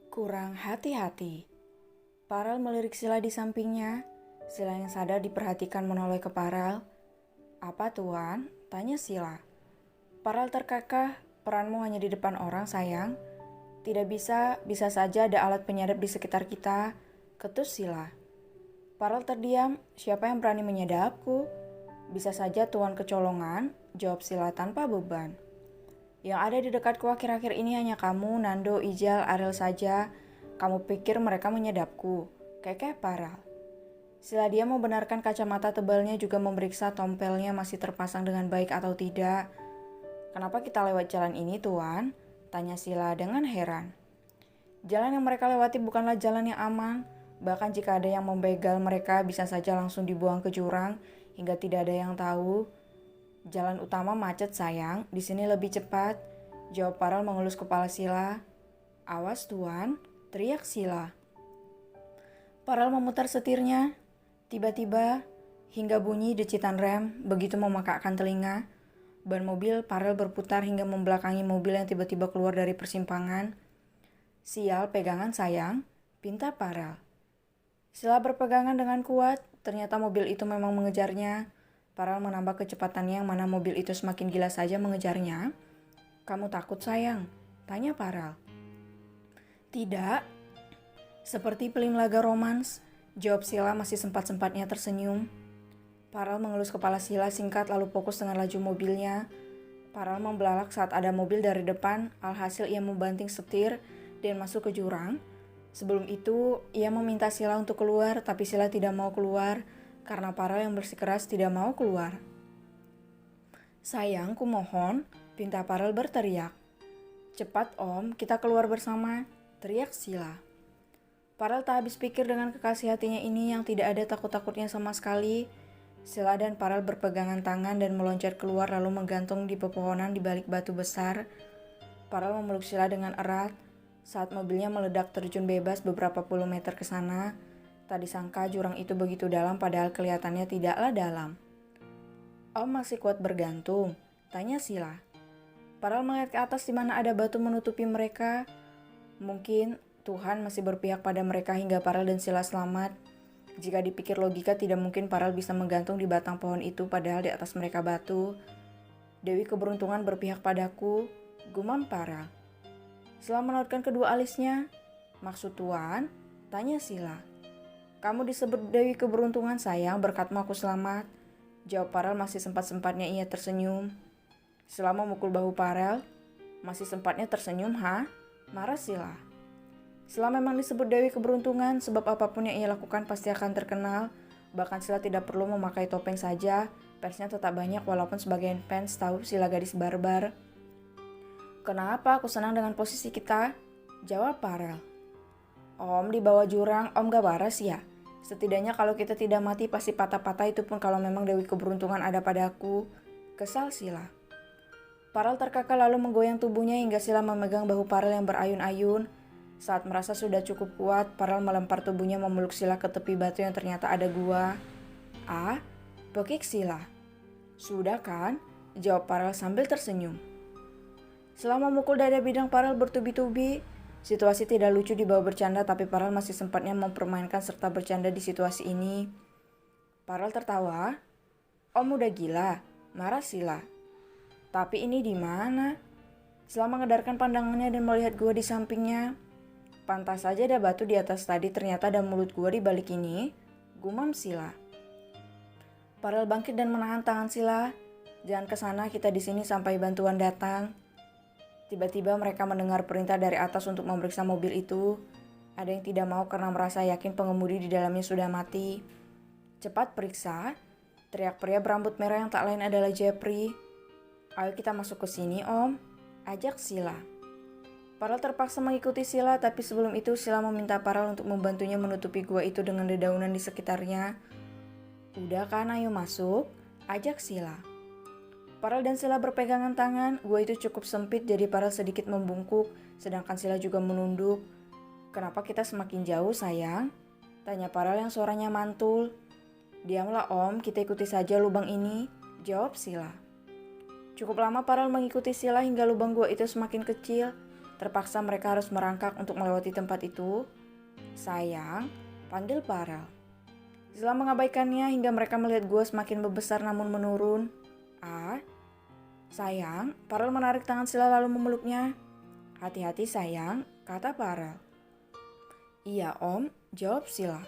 Kurang hati-hati. Parel melirik Sila di sampingnya. Sila yang sadar diperhatikan menoleh ke Parel. "Apa tuan?" tanya Sila. Parel terkekeh, "Peranmu hanya di depan orang, sayang. Tidak bisa saja ada alat penyadap di sekitar kita," ketus Sila. Parel terdiam, "Siapa yang berani menyadapku?" "Bisa saja tuan kecolongan," jawab Sila tanpa beban. "Yang ada di dekatku akhir-akhir ini hanya kamu, Nando, Ijal, Ariel saja. Kamu pikir mereka menyadapku?" kekeh Parel. Sila dia membenarkan kacamata tebalnya juga memeriksa tompelnya masih terpasang dengan baik atau tidak. "Kenapa kita lewat jalan ini, tuan?" tanya Sila dengan heran. Jalan yang mereka lewati bukanlah jalan yang aman. Bahkan jika ada yang membegal mereka bisa saja langsung dibuang ke jurang hingga tidak ada yang tahu. "Jalan utama macet, sayang. Di sini lebih cepat," jawab Parel mengelus kepala Sila. "Awas tuan," teriak Sila. Parel memutar setirnya. Tiba-tiba hingga bunyi decitan rem begitu memakakkan telinga. Ban mobil Parel berputar hingga membelakangi mobil yang tiba-tiba keluar dari persimpangan. "Sial, pegangan sayang," pinta Parel. Sila berpegangan dengan kuat. Ternyata mobil itu memang mengejarnya. Parel menambah kecepatannya yang mana mobil itu semakin gila saja mengejarnya. "Kamu takut, sayang?" tanya Parel. "Tidak." Seperti film laga romans, jawab Sila masih sempat-sempatnya tersenyum. Parel mengelus kepala Sila singkat lalu fokus dengan laju mobilnya. Parel membelalak saat ada mobil dari depan, alhasil ia membanting setir dan masuk ke jurang. Sebelum itu, ia meminta Sila untuk keluar, tapi Sila tidak mau keluar karena Parel yang bersikeras tidak mau keluar. "Sayang, kumohon," pinta Parel berteriak. "Cepat om, kita keluar bersama," teriak Sila. Parel tak habis pikir dengan kekasih hatinya ini yang tidak ada takut-takutnya sama sekali. Sila dan Parel berpegangan tangan dan meloncat keluar lalu menggantung di pepohonan di balik batu besar. Parel memeluk Sila dengan erat. Saat mobilnya meledak terjun bebas beberapa puluh meter ke sana, tak disangka jurang itu begitu dalam padahal kelihatannya tidaklah dalam. "Om masih kuat bergantung?" tanya Sila. Parel melihat ke atas di mana ada batu menutupi mereka. Mungkin Tuhan masih berpihak pada mereka hingga Parel dan Sila selamat. Jika dipikir logika tidak mungkin Parel bisa menggantung di batang pohon itu padahal di atas mereka batu. "Dewi keberuntungan berpihak padaku," gumam Parel. Sila menautkan kedua alisnya. "Maksud tuan?" tanya Sila. "Kamu disebut Dewi keberuntungan, sayang, berkatmu aku selamat," jawab Parel masih sempat-sempatnya ia tersenyum. Sila memukul bahu Parel. "Masih sempatnya tersenyum, ha?" marah Sila. Sila memang disebut Dewi keberuntungan sebab apapun yang ia lakukan pasti akan terkenal. Bahkan Sila tidak perlu memakai topeng saja, fansnya tetap banyak walaupun sebagian fans tahu Sila gadis barbar. "Kenapa aku senang dengan posisi kita?" jawab Parel. "Om di bawah jurang, om gak waras ya? Setidaknya kalau kita tidak mati pasti patah-patah itu pun kalau memang Dewi keberuntungan ada padaku," kesal Sila. Parel terkekeh lalu menggoyang tubuhnya hingga Sila memegang bahu Parel yang berayun-ayun. Saat merasa sudah cukup kuat, Parel melempar tubuhnya memeluk Sila ke tepi batu yang ternyata ada gua. "Ah?" bekik Sila. "Sudah kan?" jawab Parel sambil tersenyum. Sila memukul dada bidang Parel bertubi-tubi. Situasi tidak lucu dibawa bercanda tapi Parel masih sempatnya mempermainkan serta bercanda di situasi ini. Parel tertawa. "Om udah gila," marah Sila. "Tapi ini di mana?" Sila mengedarkan pandangannya dan melihat gua di sampingnya. "Pantas saja ada batu di atas tadi, ternyata ada mulut gua di balik ini," gumam Sila. Parel bangkit dan menahan tangan Sila. "Jangan ke sana, kita di sini sampai bantuan datang." Tiba-tiba mereka mendengar perintah dari atas untuk memeriksa mobil itu. Ada yang tidak mau karena merasa yakin pengemudi di dalamnya sudah mati. "Cepat periksa," teriak pria berambut merah yang tak lain adalah Jeffrey. "Ayo kita masuk ke sini, Om," ajak Sila. Parel terpaksa mengikuti Sila, tapi sebelum itu Sila meminta Parel untuk membantunya menutupi gua itu dengan dedaunan di sekitarnya. "Udah kan, ayo masuk," ajak Sila. Farel dan Sila berpegangan tangan, gua itu cukup sempit jadi Farel sedikit membungkuk, sedangkan Sila juga menunduk. Kenapa kita semakin jauh sayang? Tanya Farel yang suaranya mantul. Diamlah Om, kita ikuti saja lubang ini, jawab Sila. Cukup lama Farel mengikuti Sila hingga lubang gua itu semakin kecil. Terpaksa mereka harus merangkak untuk melewati tempat itu. Sayang, panggil Farel. Sila mengabaikannya hingga mereka melihat gua semakin membesar namun menurun. Sayang, Farel menarik tangan Sila lalu memeluknya. Hati-hati sayang, kata Farel. Iya Om, jawab Sila.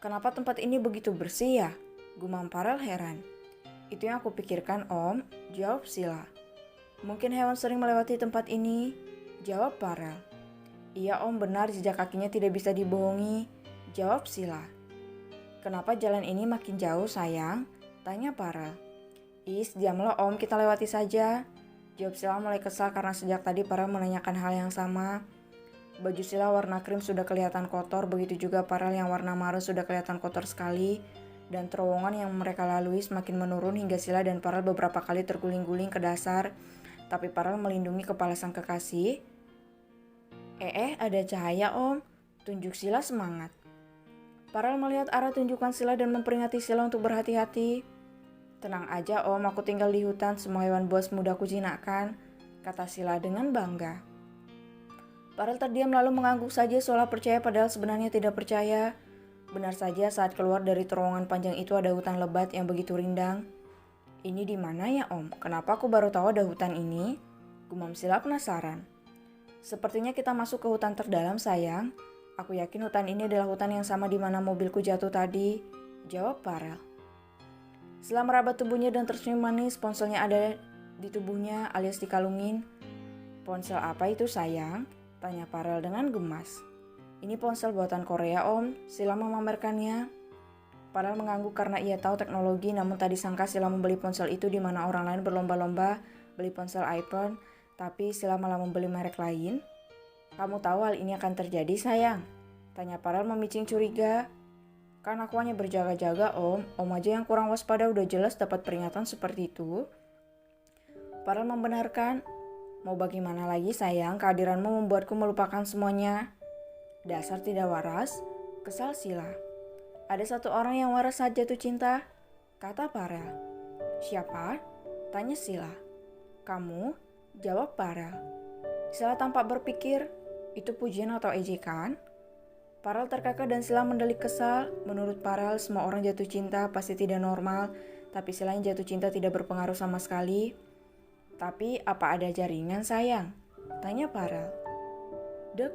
Kenapa tempat ini begitu bersih ya? Gumam Farel heran. Itu yang aku pikirkan Om, jawab Sila. Mungkin hewan sering melewati tempat ini, jawab Farel. Iya Om, benar jejak kakinya tidak bisa dibohongi, jawab Sila. Kenapa jalan ini makin jauh sayang? Tanya Farel. Diamlah Om, kita lewati saja, jawab Sila mulai kesal karena sejak tadi Farel menanyakan hal yang sama. Baju Sila warna krim sudah kelihatan kotor, begitu juga Farel yang warna marun sudah kelihatan kotor sekali. Dan terowongan yang mereka lalui semakin menurun hingga Sila dan Farel beberapa kali terguling-guling ke dasar. Tapi Farel melindungi kepala sang kekasih. Ada cahaya Om, tunjuk Sila semangat. Farel melihat arah tunjukan Sila dan memperingati Sila untuk berhati-hati. Tenang aja Om, aku tinggal di hutan, semua hewan buas mudah kujinakkan, kata Sila dengan bangga. Farel terdiam lalu mengangguk saja seolah percaya padahal sebenarnya tidak percaya. Benar saja saat keluar dari terowongan panjang itu ada hutan lebat yang begitu rindang. Ini di mana ya Om? Kenapa aku baru tahu ada hutan ini? Gumam Sila penasaran. Sepertinya kita masuk ke hutan terdalam sayang. Aku yakin hutan ini adalah hutan yang sama di mana mobilku jatuh tadi, jawab Farel. Sila merabat tubuhnya dan tersenyum manis, ponselnya ada di tubuhnya alias dikalungin. Ponsel apa itu sayang? Tanya Farel dengan gemas. Ini ponsel buatan Korea Om, Sila memamerkannya. Farel mengangguk karena ia tahu teknologi, namun tadi sangka Sila membeli ponsel itu di mana orang lain berlomba-lomba beli ponsel iPhone, tapi Sila malah membeli merek lain. Kamu tahu hal ini akan terjadi sayang? Tanya Farel memicing curiga. Kan aku hanya berjaga-jaga Om aja yang kurang waspada udah jelas dapat peringatan seperti itu. Farel membenarkan. Mau bagaimana lagi sayang, kehadiranmu membuatku melupakan semuanya. Dasar tidak waras, kesal Sila. Ada satu orang yang waras saat jatuh cinta, kata Farel. Siapa? Tanya Sila. Kamu? Jawab Farel. Sila tampak berpikir, itu pujian atau ejekan? Farel terkekeh dan Sila mendelik kesal. Menurut Farel, semua orang jatuh cinta pasti tidak normal, tapi Sila yang jatuh cinta tidak berpengaruh sama sekali. Tapi apa ada jaringan sayang? Tanya Farel. Dek,